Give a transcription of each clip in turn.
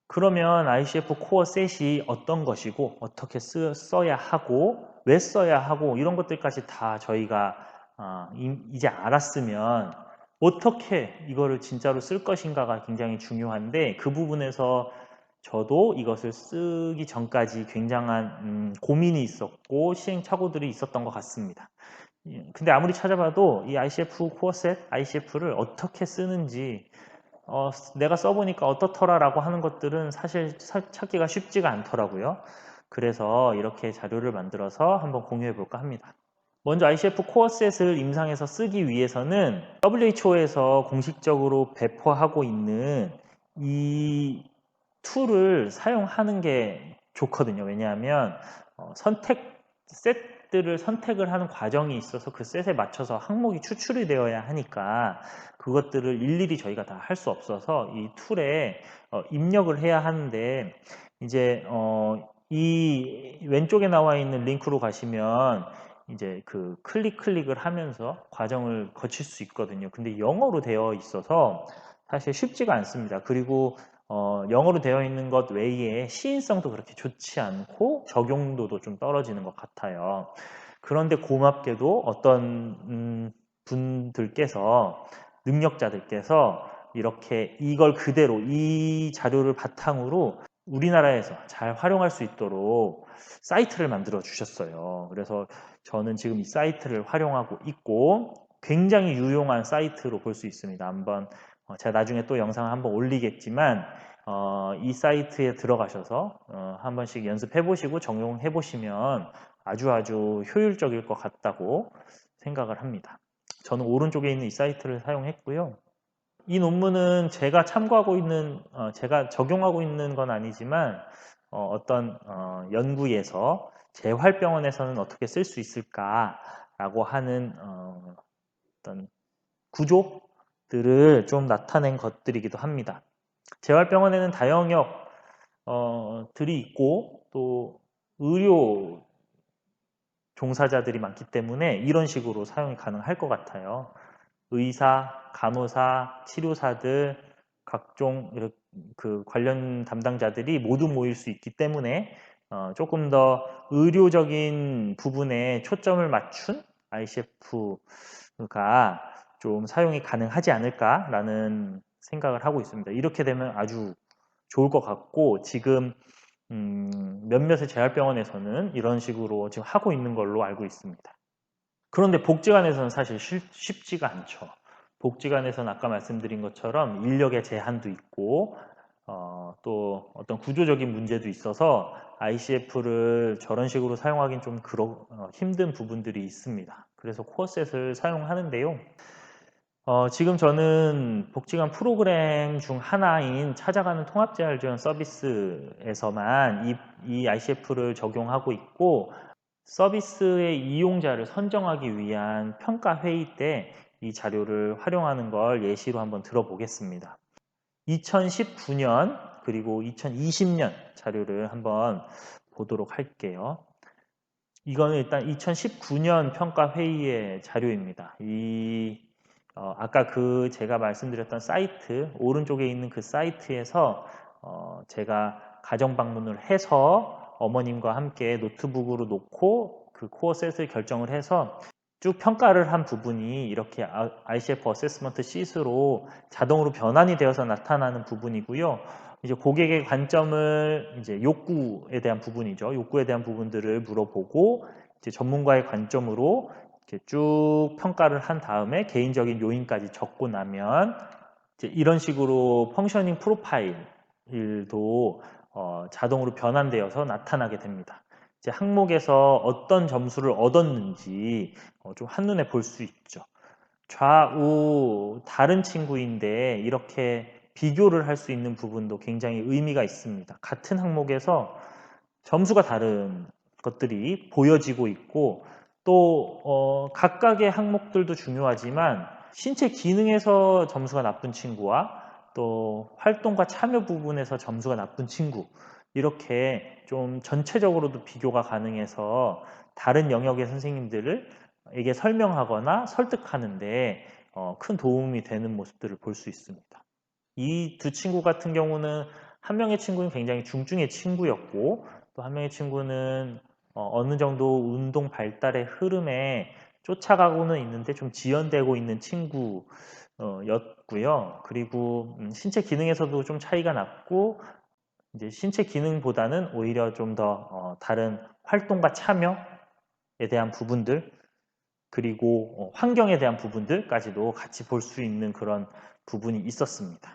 그러면 ICF 코어 셋이 어떤 것이고 어떻게 써야 하고 왜 써야 하고 이런 것들까지 다 저희가 이제 알았으면 어떻게 이거를 진짜로 쓸 것인가가 굉장히 중요한데, 그 부분에서 저도 이것을 쓰기 전까지 굉장한 고민이 있었고 시행착오들이 있었던 것 같습니다. 근데 아무리 찾아봐도 이 ICF 코어셋, ICF를 어떻게 쓰는지 내가 써보니까 어떻더라라고 하는 것들은 사실 찾기가 쉽지가 않더라고요. 그래서 이렇게 자료를 만들어서 한번 공유해 볼까 합니다. 먼저 ICF 코어셋을 임상에서 쓰기 위해서는 WHO에서 공식적으로 배포하고 있는 이 툴을 사용하는 게 좋거든요. 왜냐하면 셋들을 선택을 하는 과정이 있어서 그 셋에 맞춰서 항목이 추출이 되어야 하니까 그것들을 일일이 저희가 다 할 수 없어서 이 툴에 입력을 해야 하는데, 이제 이 왼쪽에 나와 있는 링크로 가시면 이제 그 클릭을 하면서 과정을 거칠 수 있거든요. 근데 영어로 되어 있어서 사실 쉽지가 않습니다. 그리고 영어로 되어 있는 것 외에 시인성도 그렇게 좋지 않고 적용도도 좀 떨어지는 것 같아요. 그런데 고맙게도 어떤 분들께서, 능력자들께서 이렇게 이걸 그대로 이 자료를 바탕으로 우리나라에서 잘 활용할 수 있도록 사이트를 만들어 주셨어요. 그래서 저는 지금 이 사이트를 활용하고 있고 굉장히 유용한 사이트로 볼 수 있습니다. 한번 제가 나중에 또 영상을 한번 올리겠지만 이 사이트에 들어가셔서 한 번씩 연습해 보시고 적용해 보시면 아주 효율적일 것 같다고 생각을 합니다. 저는 오른쪽에 있는 이 사이트를 사용했고요. 이 논문은 제가 참고하고 있는, 제가 적용하고 있는 건 아니지만 떤 연구에서 재활병원에서는 어떻게 쓸 수 있을까라고 하는 어떤 구조들을 좀 나타낸 것들이기도 합니다. 재활병원에는 다영역들이 있고 또 의료 종사자들이 많기 때문에 이런 식으로 사용이 가능할 것 같아요. 의사, 간호사, 치료사들, 각종 그 관련 담당자들이 모두 모일 수 있기 때문에 조금 더 의료적인 부분에 초점을 맞춘 ICF가 좀 사용이 가능하지 않을까라는 생각을 하고 있습니다. 이렇게 되면 아주 좋을 것 같고, 지금 몇몇의 재활병원에서는 이런 식으로 지금 하고 있는 걸로 알고 있습니다. 그런데 복지관에서는 사실 쉽지가 않죠. 복지관에서는 아까 말씀드린 것처럼 인력의 제한도 있고 또 어떤 구조적인 문제도 있어서 ICF를 저런 식으로 사용하기는 좀 힘든 부분들이 있습니다. 그래서 코어셋을 사용하는데요. 지금 저는 복지관 프로그램 중 하나인 찾아가는 통합재활지원 서비스에서만 이 ICF를 적용하고 있고, 서비스의 이용자를 선정하기 위한 평가 회의 때 이 자료를 활용하는 걸 예시로 한번 들어보겠습니다. 2019년 그리고 2020년 자료를 한번 보도록 할게요. 이거는 일단 2019년 평가 회의의 자료입니다. 아까 제가 말씀드렸던 사이트 오른쪽에 있는 그 사이트에서 제가 가정 방문을 해서 어머님과 함께 노트북으로 놓고 그 코어 셋을 결정을 해서 쭉 평가를 한 부분이 이렇게 ICF 어세스먼트 시트로 자동으로 변환이 되어서 나타나는 부분이고요. 이제 고객의 관점을 이제 욕구에 대한 부분이죠. 욕구에 대한 부분들을 물어보고 이제 전문가의 관점으로 이렇게 쭉 평가를 한 다음에 개인적인 요인까지 적고 나면 이제 이런 식으로 펑셔닝 프로파일도 자동으로 변환되어서 나타나게 됩니다. 이제 항목에서 어떤 점수를 얻었는지 좀 한눈에 볼 수 있죠. 좌우 다른 친구인데 이렇게 비교를 할 수 있는 부분도 굉장히 의미가 있습니다. 같은 항목에서 점수가 다른 것들이 보여지고 있고, 또 각각의 항목들도 중요하지만 신체 기능에서 점수가 나쁜 친구와 또 활동과 참여 부분에서 점수가 나쁜 친구, 이렇게 좀 전체적으로도 비교가 가능해서 다른 영역의 선생님들에게 설명하거나 설득하는데 큰 도움이 되는 모습들을 볼 수 있습니다. 이 두 친구 같은 경우는 한 명의 친구는 굉장히 중증의 친구였고 또 한 명의 친구는 어느 정도 운동 발달의 흐름에 쫓아가고는 있는데 좀 지연되고 있는 친구였고요. 그리고 신체 기능에서도 좀 차이가 났고 이제 신체 기능보다는 오히려 좀 더 다른 활동과 참여에 대한 부분들 그리고 환경에 대한 부분들까지도 같이 볼 수 있는 그런 부분이 있었습니다.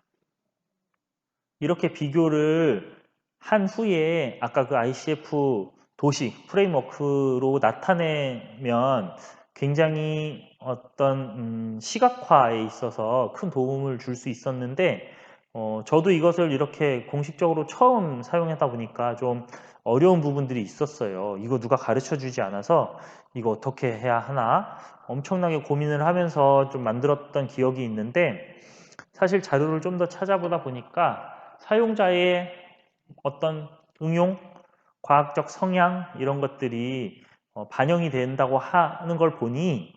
이렇게 비교를 한 후에 아까 그 ICF 도식 프레임워크로 나타내면 굉장히 어떤 시각화에 있어서 큰 도움을 줄 수 있었는데 저도 이것을 이렇게 공식적으로 처음 사용하다 보니까 좀 어려운 부분들이 있었어요. 이거 누가 가르쳐 주지 않아서 이거 어떻게 해야 하나 엄청나게 고민을 하면서 좀 만들었던 기억이 있는데 사실 자료를 좀 더 찾아보다 보니까 사용자의 어떤 응용, 과학적 성향 이런 것들이 반영이 된다고 하는 걸 보니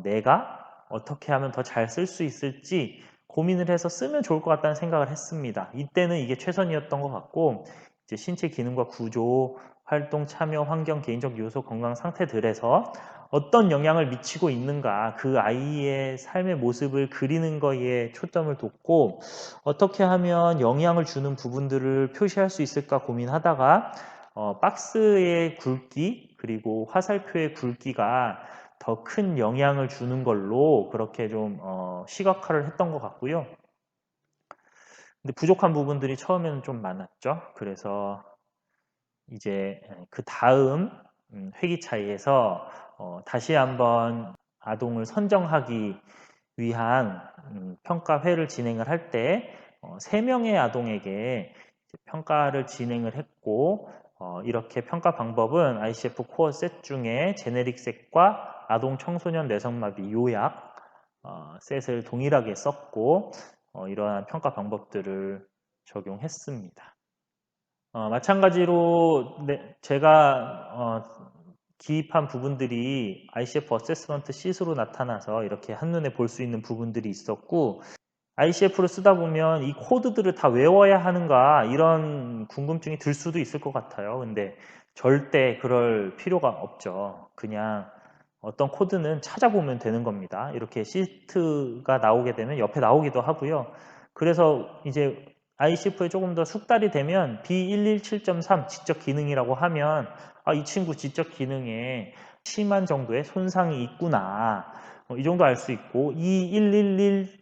내가 어떻게 하면 더 잘 쓸 수 있을지 고민을 해서 쓰면 좋을 것 같다는 생각을 했습니다. 이때는 이게 최선이었던 것 같고 이제 신체 기능과 구조, 활동, 참여, 환경, 개인적 요소, 건강 상태들에서 어떤 영향을 미치고 있는가 그 아이의 삶의 모습을 그리는 거에 초점을 뒀고 어떻게 하면 영향을 주는 부분들을 표시할 수 있을까 고민하다가 박스의 굵기 그리고 화살표의 굵기가 더 큰 영향을 주는 걸로 그렇게 좀 시각화를 했던 것 같고요. 근데 부족한 부분들이 처음에는 좀 많았죠. 그래서 이제 그 다음 회기 차이에서 다시 한번 아동을 선정하기 위한 평가회를 진행을 할 때 3명의 아동에게 평가를 진행을 했고 이렇게 평가 방법은 ICF 코어 셋 중에 제네릭 셋과 아동 청소년 뇌성마비 요약 셋을 동일하게 썼고 이러한 평가 방법들을 적용했습니다. 마찬가지로 제가 기입한 부분들이 ICF 어세스먼트 시트로 나타나서 이렇게 한눈에 볼 수 있는 부분들이 있었고 ICF를 쓰다 보면 이 코드들을 다 외워야 하는가 이런 궁금증이 들 수도 있을 것 같아요. 근데 절대 그럴 필요가 없죠. 그냥 어떤 코드는 찾아보면 되는 겁니다. 이렇게 시트가 나오게 되면 옆에 나오기도 하고요. 그래서 이제 ICF에 조금 더 숙달이 되면 B117.3 지적 기능이라고 하면 이 친구 지적 기능에 심한 정도의 손상이 있구나. 이 정도 알 수 있고 2111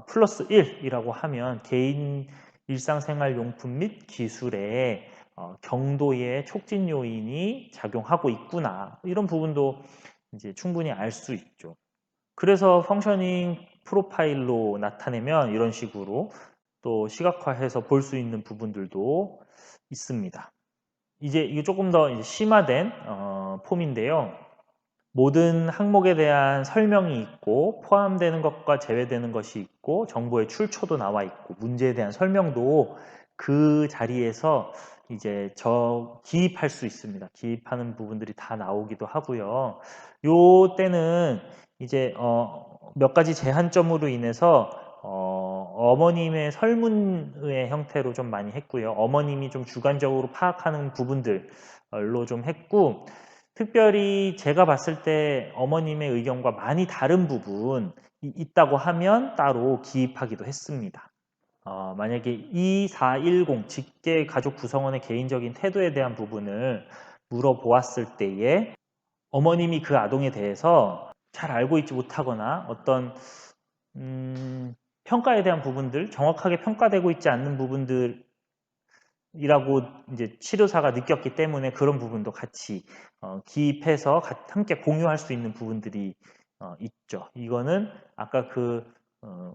플러스 1이라고 하면 개인 일상생활용품 및 기술에 경도의 촉진 요인이 작용하고 있구나. 이런 부분도 이제 충분히 알 수 있죠. 그래서 펑셔닝 프로파일로 나타내면 이런 식으로 또 시각화해서 볼 수 있는 부분들도 있습니다. 이제 이게 조금 더 이제 심화된 폼인데요. 모든 항목에 대한 설명이 있고 포함되는 것과 제외되는 것이 있고 정보의 출처도 나와 있고 문제에 대한 설명도 그 자리에서 이제 기입할 수 있습니다. 기입하는 부분들이 다 나오기도 하고요. 요 때는 이제 몇 가지 제한점으로 인해서 어머님의 설문의 형태로 좀 많이 했고요. 어머님이 좀 주관적으로 파악하는 부분들로 좀 했고 특별히 제가 봤을 때 어머님의 의견과 많이 다른 부분이 있다고 하면 따로 기입하기도 했습니다. 만약에 2410 직계 가족 구성원의 개인적인 태도에 대한 부분을 물어보았을 때에 어머님이 그 아동에 대해서 잘 알고 있지 못하거나 어떤 평가에 대한 부분들, 정확하게 평가되고 있지 않는 부분들 이라고 이제 치료사가 느꼈기 때문에 그런 부분도 같이 기입해서 함께 공유할 수 있는 부분들이 있죠. 이거는 아까 그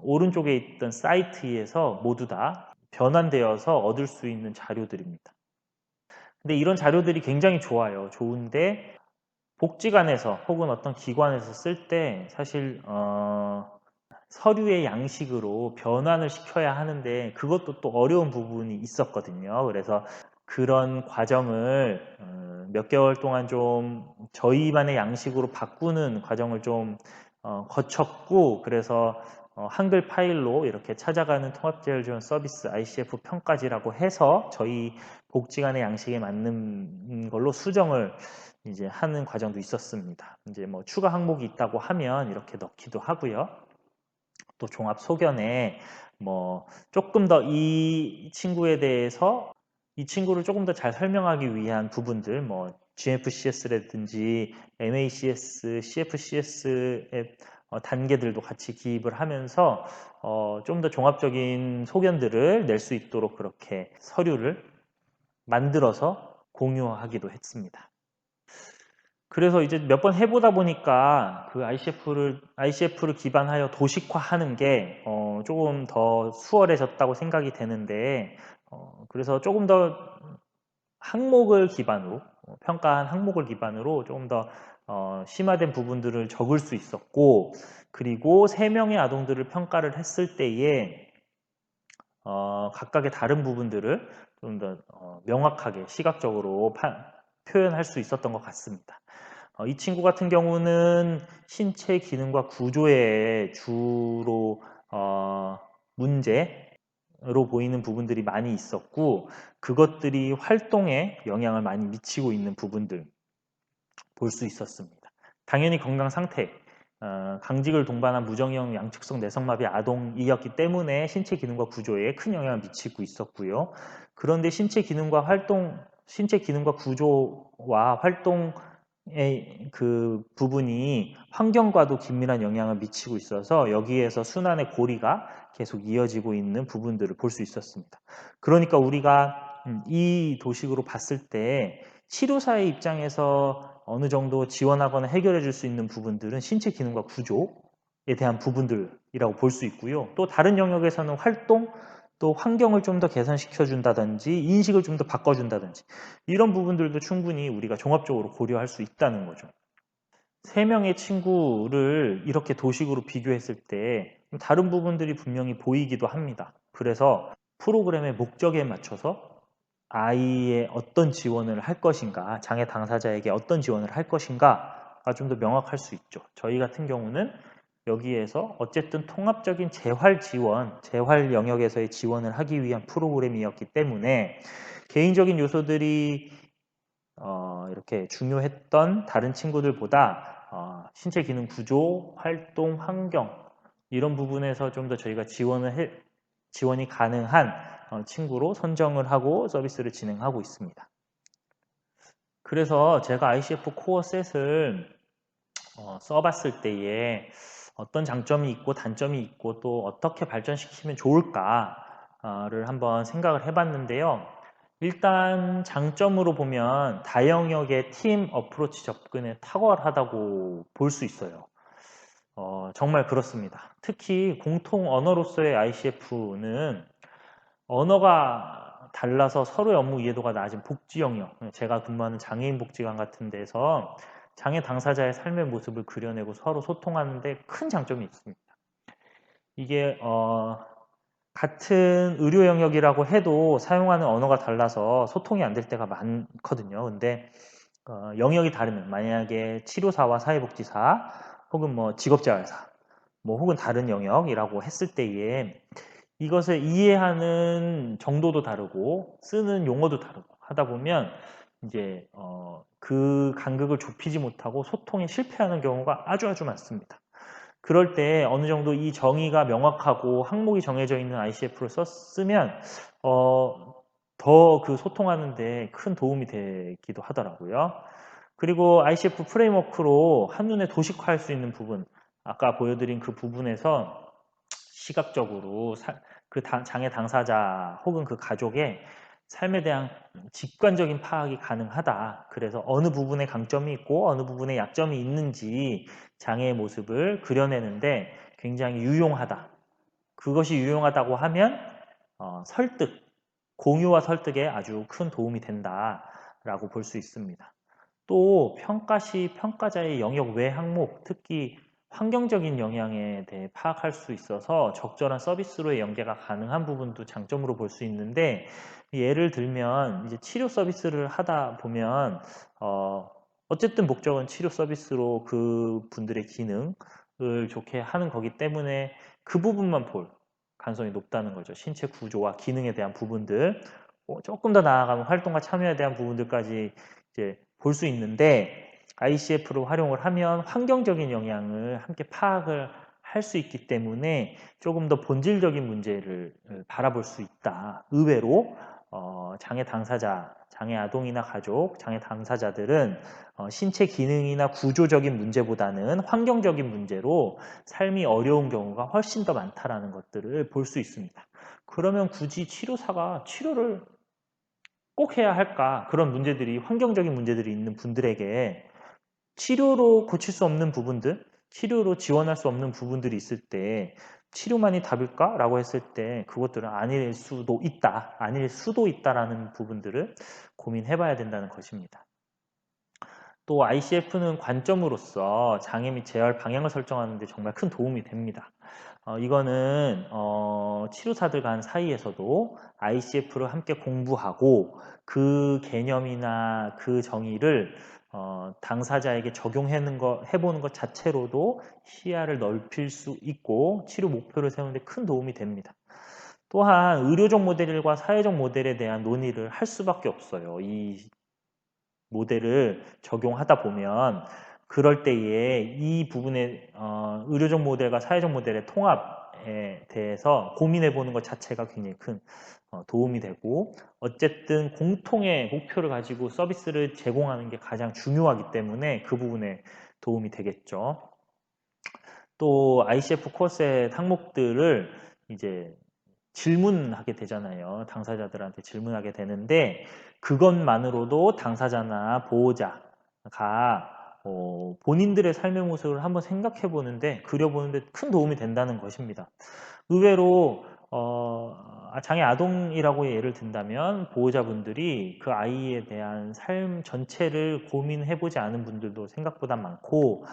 오른쪽에 있던 사이트에서 모두 다 변환되어서 얻을 수 있는 자료들입니다. 근데 이런 자료들이 굉장히 좋아요. 좋은데 복지관에서 혹은 어떤 기관에서 쓸 때 사실 서류의 양식으로 변환을 시켜야 하는데 그것도 또 어려운 부분이 있었거든요. 그래서 그런 과정을 몇 개월 동안 좀 저희만의 양식으로 바꾸는 과정을 좀 거쳤고 그래서 한글 파일로 이렇게 찾아가는 통합재활 지원 서비스 ICF 평가지라고 해서 저희 복지관의 양식에 맞는 걸로 수정을 이제 하는 과정도 있었습니다. 이제 뭐 추가 항목이 있다고 하면 이렇게 넣기도 하고요. 또 종합 소견에 뭐 조금 더 이 친구에 대해서 이 친구를 조금 더 잘 설명하기 위한 부분들, 뭐 GFCS라든지 MACS, CFCS의 단계들도 같이 기입을 하면서 좀 더 종합적인 소견들을 낼 수 있도록 그렇게 서류를 만들어서 공유하기도 했습니다. 그래서 이제 몇 번 해보다 보니까 그 ICF를 기반하여 도식화하는 게 조금 더 수월해졌다고 생각이 되는데, 그래서 조금 더 항목을 기반으로, 평가한 항목을 기반으로 조금 더 심화된 부분들을 적을 수 있었고, 그리고 3명의 아동들을 평가를 했을 때에 각각의 다른 부분들을 좀 더 명확하게 시각적으로 표현할 수 있었던 것 같습니다. 이 친구 같은 경우는 신체 기능과 구조에 주로 문제로 보이는 부분들이 많이 있었고, 그것들이 활동에 영향을 많이 미치고 있는 부분들 볼 수 있었습니다. 당연히 건강 상태, 강직을 동반한 무정형 양측성 내성마비 아동이었기 때문에 신체 기능과 구조에 큰 영향을 미치고 있었고요. 그런데 신체 기능과 구조와 활동 그 부분이 환경과도 긴밀한 영향을 미치고 있어서 여기에서 순환의 고리가 계속 이어지고 있는 부분들을 볼 수 있었습니다. 그러니까 우리가 이 도식으로 봤을 때 치료사의 입장에서 어느 정도 지원하거나 해결해 줄 수 있는 부분들은 신체 기능과 구조에 대한 부분들이라고 볼 수 있고요. 또 다른 영역에서는 활동, 또 환경을 좀 더 개선시켜 준다든지 인식을 좀 더 바꿔준다든지 이런 부분들도 충분히 우리가 종합적으로 고려할 수 있다는 거죠. 3명의 친구를 이렇게 도식으로 비교했을 때 다른 부분들이 분명히 보이기도 합니다. 그래서 프로그램의 목적에 맞춰서 아이의 어떤 지원을 할 것인가, 장애 당사자에게 어떤 지원을 할 것인가가 좀 더 명확할 수 있죠. 저희 같은 경우는 여기에서 어쨌든 통합적인 재활 지원, 재활 영역에서의 지원을 하기 위한 프로그램이었기 때문에 개인적인 요소들이 이렇게 중요했던 다른 친구들보다 신체 기능 구조, 활동, 환경 이런 부분에서 좀 더 저희가 지원이 가능한 친구로 선정을 하고 서비스를 진행하고 있습니다. 그래서 제가 ICF 코어 셋을 써봤을 때에 어떤 장점이 있고 단점이 있고 또 어떻게 발전시키면 좋을까를 한번 생각을 해봤는데요. 일단 장점으로 보면 다영역의 팀 어프로치 접근에 탁월하다고 볼 수 있어요. 정말 그렇습니다. 특히 공통 언어로서의 ICF는 언어가 달라서 서로의 업무 이해도가 낮은 복지 영역, 제가 근무하는 장애인 복지관 같은 데서 장애 당사자의 삶의 모습을 그려내고 서로 소통하는데 큰 장점이 있습니다. 이게 같은 의료 영역이라고 해도 사용하는 언어가 달라서 소통이 안 될 때가 많거든요. 근데 영역이 다르면 만약에 치료사와 사회복지사 혹은 뭐 직업재활사 뭐 혹은 다른 영역이라고 했을 때에 이것을 이해하는 정도도 다르고 쓰는 용어도 다르고 하다 보면 이제 그 간극을 좁히지 못하고 소통에 실패하는 경우가 아주 많습니다. 그럴 때 어느 정도 이 정의가 명확하고 항목이 정해져 있는 ICF를 썼으면 더 그 소통하는 데 큰 도움이 되기도 하더라고요. 그리고 ICF 프레임워크로 한눈에 도식화할 수 있는 부분, 아까 보여드린 그 부분에서 시각적으로 그 장애 당사자 혹은 그 가족의 삶에 대한 직관적인 파악이 가능하다. 그래서 어느 부분에 강점이 있고 어느 부분에 약점이 있는지 장애의 모습을 그려내는데 굉장히 유용하다. 그것이 유용하다고 하면 설득, 공유와 설득에 아주 큰 도움이 된다라고 볼 수 있습니다. 또 평가 시 평가자의 영역 외 항목, 특히 환경적인 영향에 대해 파악할 수 있어서 적절한 서비스로의 연계가 가능한 부분도 장점으로 볼 수 있는데, 예를 들면 이제 치료 서비스를 하다 보면 어쨌든 목적은 치료 서비스로 그 분들의 기능을 좋게 하는 거기 때문에 그 부분만 볼 가능성이 높다는 거죠. 신체 구조와 기능에 대한 부분들, 조금 더 나아가면 활동과 참여에 대한 부분들까지 이제 볼 수 있는데 ICF를 활용을 하면 환경적인 영향을 함께 파악을 할 수 있기 때문에 조금 더 본질적인 문제를 바라볼 수 있다. 의외로 장애 당사자, 장애 아동이나 가족, 장애 당사자들은 신체 기능이나 구조적인 문제보다는 환경적인 문제로 삶이 어려운 경우가 훨씬 더 많다라는 것들을 볼 수 있습니다. 그러면 굳이 치료사가 치료를 꼭 해야 할까? 그런 문제들이, 환경적인 문제들이 있는 분들에게 치료로 고칠 수 없는 부분들, 치료로 지원할 수 없는 부분들이 있을 때 치료만이 답일까? 라고 했을 때 그것들은 아닐 수도 있다, 아닐 수도 있다라는 부분들을 고민해 봐야 된다는 것입니다. 또 ICF는 관점으로서 장애 및 재활 방향을 설정하는 데 정말 큰 도움이 됩니다. 이거는 치료사들 간 사이에서도 ICF를 함께 공부하고 그 개념이나 그 정의를 당사자에게 해보는 것 자체로도 시야를 넓힐 수 있고 치료 목표를 세우는 데 큰 도움이 됩니다. 또한 의료적 모델과 사회적 모델에 대한 논의를 할 수밖에 없어요. 이 모델을 적용하다 보면 그럴 때에 이 부분의 의료적 모델과 사회적 모델의 통합에 대해서 고민해 보는 것 자체가 굉장히 큰 도움이 되고, 어쨌든 공통의 목표를 가지고 서비스를 제공하는 게 가장 중요하기 때문에 그 부분에 도움이 되겠죠. 또 ICF 코र्스의 항목들을 이제 질문하게 되잖아요. 당사자들한테 질문하게 되는데 그것만으로도 당사자나 보호자가 본인들의 삶의 모습을 한번 생각해 보는데, 그려보는데 큰 도움이 된다는 것입니다. 의외로 장애 아동이라고 예를 든다면 보호자분들이 그 아이에 대한 삶 전체를 고민해 보지 않은 분들도 생각보다 많고,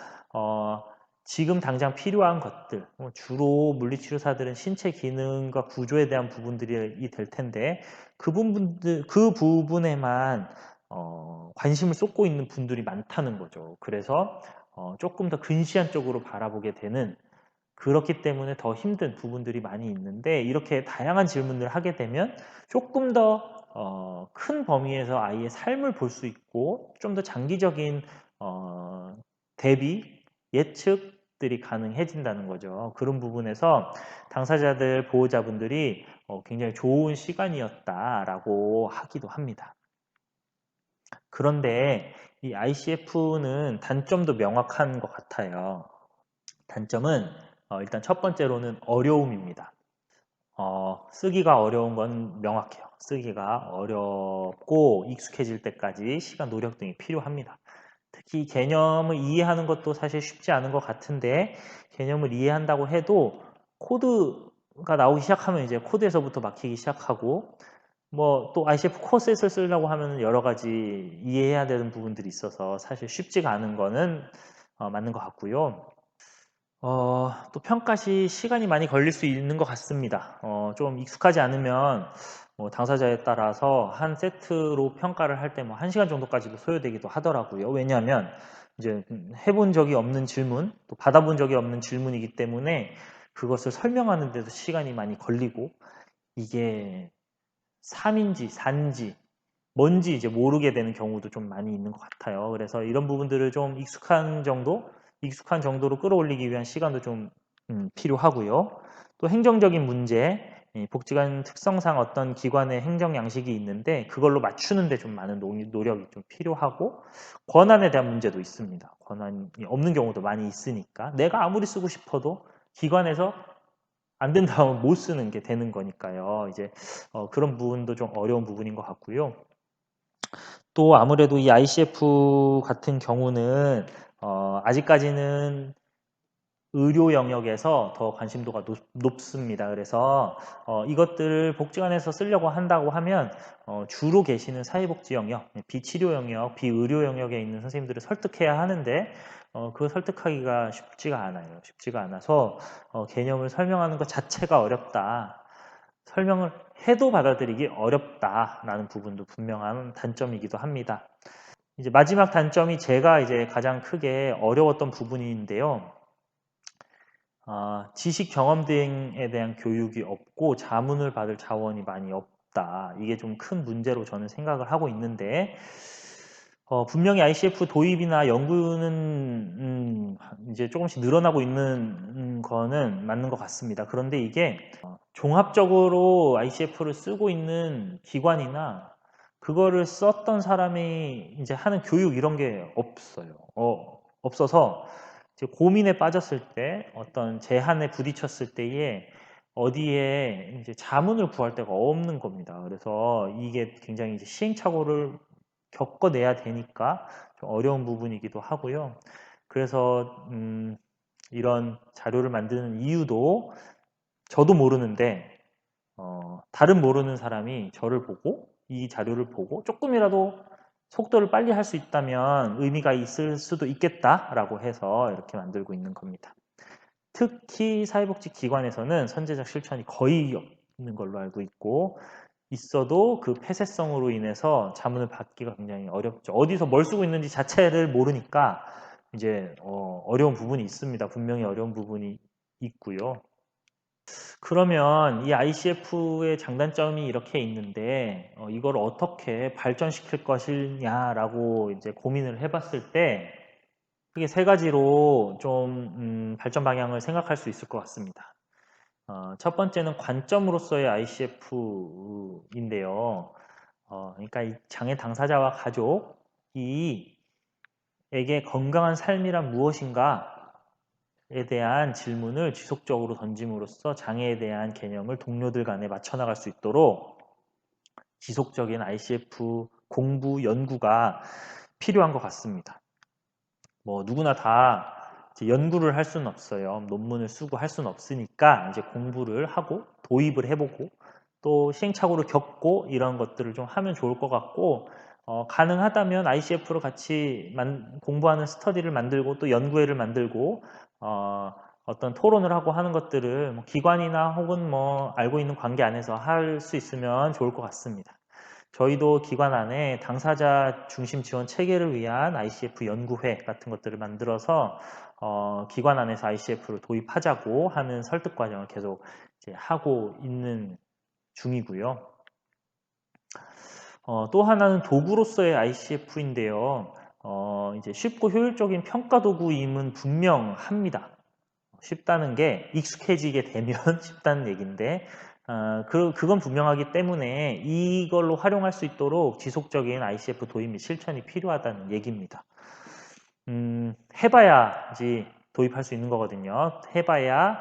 지금 당장 필요한 것들, 주로 물리치료사들은 신체 기능과 구조에 대한 부분들이 될 텐데 그 부분에만 관심을 쏟고 있는 분들이 많다는 거죠. 그래서 조금 더 근시안 쪽으로 바라보게 되는, 그렇기 때문에 더 힘든 부분들이 많이 있는데, 이렇게 다양한 질문을 하게 되면 조금 더 큰 범위에서 아이의 삶을 볼 수 있고 좀 더 장기적인 대비, 예측들이 가능해진다는 거죠. 그런 부분에서 당사자들, 보호자분들이 굉장히 좋은 시간이었다라고 하기도 합니다. 그런데 이 ICF는 단점도 명확한 것 같아요. 단점은 일단 첫 번째로는 어려움입니다. 쓰기가 어려운 건 명확해요. 쓰기가 어렵고 익숙해질 때까지 시간, 노력 등이 필요합니다. 특히 개념을 이해하는 것도 사실 쉽지 않은 것 같은데, 개념을 이해한다고 해도 코드가 나오기 시작하면 이제 코드에서부터 막히기 시작하고, 뭐 또 ICF 코스에서 쓰려고 하면 여러 가지 이해해야 되는 부분들이 있어서 사실 쉽지가 않은 거는 맞는 것 같고요. 또 평가 시 시간이 많이 걸릴 수 있는 것 같습니다. 좀 익숙하지 않으면 당사자에 따라서 한 세트로 평가를 할 때 뭐 1시간 정도까지도 소요되기도 하더라고요. 왜냐하면 이제 해본 적이 없는 질문, 또 받아본 적이 없는 질문이기 때문에 그것을 설명하는 데도 시간이 많이 걸리고, 이게 3인지 4인지 뭔지 이제 모르게 되는 경우도 좀 많이 있는 것 같아요. 그래서 이런 부분들을 좀 익숙한 정도로 끌어올리기 위한 시간도 좀 필요하고요. 또 행정적인 문제, 복지관 특성상 어떤 기관의 행정 양식이 있는데 그걸로 맞추는데 좀 많은 노력이 좀 필요하고, 권한에 대한 문제도 있습니다. 권한이 없는 경우도 많이 있으니까 내가 아무리 쓰고 싶어도 기관에서 안 된다면 못 쓰는 게 되는 거니까요. 이제 그런 부분도 좀 어려운 부분인 것 같고요. 또 아무래도 이 ICF 같은 경우는 아직까지는 의료 영역에서 더 관심도가 높습니다. 그래서 이것들을 복지관에서 쓰려고 한다고 하면 주로 계시는 사회복지 영역, 비치료 영역, 비의료 영역에 있는 선생님들을 설득해야 하는데 그 설득하기가 쉽지가 않아요. 쉽지가 않아서 개념을 설명하는 것 자체가 어렵다. 설명을 해도 받아들이기 어렵다라는 부분도 분명한 단점이기도 합니다. 이제 마지막 단점이 제가 이제 가장 크게 어려웠던 부분인데요. 지식 경험 등에 대한 교육이 없고 자문을 받을 자원이 많이 없다. 이게 좀 큰 문제로 저는 생각을 하고 있는데 분명히 ICF 도입이나 연구는 이제 조금씩 늘어나고 있는 거는 맞는 것 같습니다. 그런데 이게 종합적으로 ICF를 쓰고 있는 기관이나 그거를 썼던 사람이 이제 하는 교육 이런 게 없어요. 없어서 이제 고민에 빠졌을 때 어떤 제한에 부딪혔을 때에 어디에 이제 자문을 구할 데가 없는 겁니다. 그래서 이게 굉장히 이제 시행착오를 겪어내야 되니까 좀 어려운 부분이기도 하고요. 그래서 이런 자료를 만드는 이유도 저도 모르는데 다른 모르는 사람이 저를 보고 이 자료를 보고 조금이라도 속도를 빨리 할 수 있다면 의미가 있을 수도 있겠다라고 해서 이렇게 만들고 있는 겁니다. 특히 사회복지기관에서는 선제적 실천이 거의 없는 걸로 알고 있고 있어도 그 폐쇄성으로 인해서 자문을 받기가 굉장히 어렵죠. 어디서 뭘 쓰고 있는지 자체를 모르니까 이제 어려운 부분이 있습니다. 분명히 어려운 부분이 있고요. 그러면 이 ICF의 장단점이 이렇게 있는데 이걸 어떻게 발전시킬 것이냐라고 이제 고민을 해봤을 때 크게 세 가지로 좀 발전 방향을 생각할 수 있을 것 같습니다. 첫 번째는 관점으로서의 ICF인데요. 그러니까 이 장애 당사자와 가족이 에게 건강한 삶이란 무엇인가 에 대한 질문을 지속적으로 던짐으로써 장애에 대한 개념을 동료들 간에 맞춰 나갈 수 있도록 지속적인 ICF 공부 연구가 필요한 것 같습니다. 뭐 누구나 다 연구를 할 수는 없어요. 논문을 쓰고 할 수는 없으니까 이제 공부를 하고 도입을 해보고 또 시행착오를 겪고 이런 것들을 좀 하면 좋을 것 같고 가능하다면 ICF로 같이 공부하는 스터디를 만들고 또 연구회를 만들고 어떤 토론을 하고 하는 것들을 뭐 기관이나 혹은 뭐 알고 있는 관계 안에서 할 수 있으면 좋을 것 같습니다. 저희도 기관 안에 당사자 중심 지원 체계를 위한 ICF 연구회 같은 것들을 만들어서 기관 안에서 ICF를 도입하자고 하는 설득 과정을 계속 이제 하고 있는 중이고요. 또 하나는 도구로서의 ICF인데요. 이제 쉽고 효율적인 평가 도구임은 분명합니다. 쉽다는 게 익숙해지게 되면 쉽다는 얘기인데 그건 분명하기 때문에 이걸로 활용할 수 있도록 지속적인 ICF 도입 및 실천이 필요하다는 얘기입니다. 해봐야지 도입할 수 있는 거거든요. 해봐야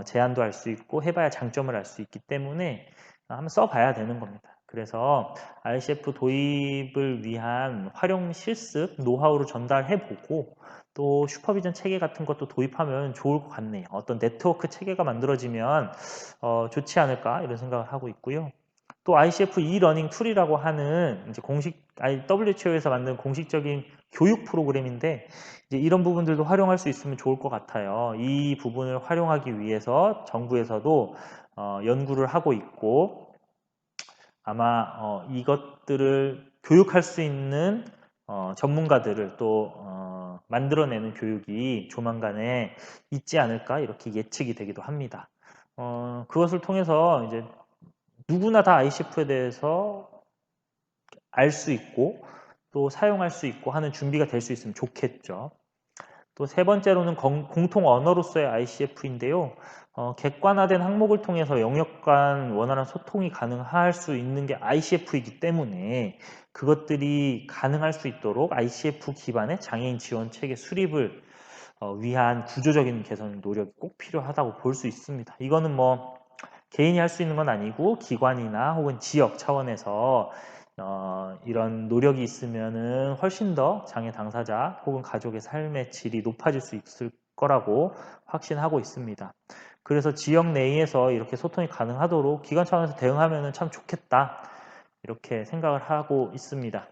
제안도 할 수 있고 해봐야 장점을 알 수 있기 때문에 한번 써봐야 되는 겁니다. 그래서 ICF 도입을 위한 활용 실습 노하우를 전달해보고 또 슈퍼비전 체계 같은 것도 도입하면 좋을 것 같네요. 어떤 네트워크 체계가 만들어지면 좋지 않을까 이런 생각을 하고 있고요. 또 ICF e-러닝 툴이라고 하는 이제 WHO에서 만든 공식적인 교육 프로그램인데 이제 이런 부분들도 활용할 수 있으면 좋을 것 같아요. 이 부분을 활용하기 위해서 정부에서도 연구를 하고 있고 아마 이것들을 교육할 수 있는 전문가들을 또 만들어내는 교육이 조만간에 있지 않을까 이렇게 예측이 되기도 합니다. 그것을 통해서 이제 누구나 다 ICF에 대해서 알 수 있고 또 사용할 수 있고 하는 준비가 될 수 있으면 좋겠죠. 또 세 번째로는 공통 언어로서의 ICF인데요. 객관화된 항목을 통해서 영역 간 원활한 소통이 가능할 수 있는 게 ICF이기 때문에 그것들이 가능할 수 있도록 ICF 기반의 장애인 지원 체계 수립을 위한 구조적인 개선 노력이 꼭 필요하다고 볼 수 있습니다. 이거는 뭐 개인이 할 수 있는 건 아니고 기관이나 혹은 지역 차원에서 이런 노력이 있으면은 훨씬 더 장애 당사자 혹은 가족의 삶의 질이 높아질 수 있을 거라고 확신하고 있습니다. 그래서 지역 내에서 이렇게 소통이 가능하도록 기관 차원에서 대응하면 참 좋겠다 이렇게 생각을 하고 있습니다.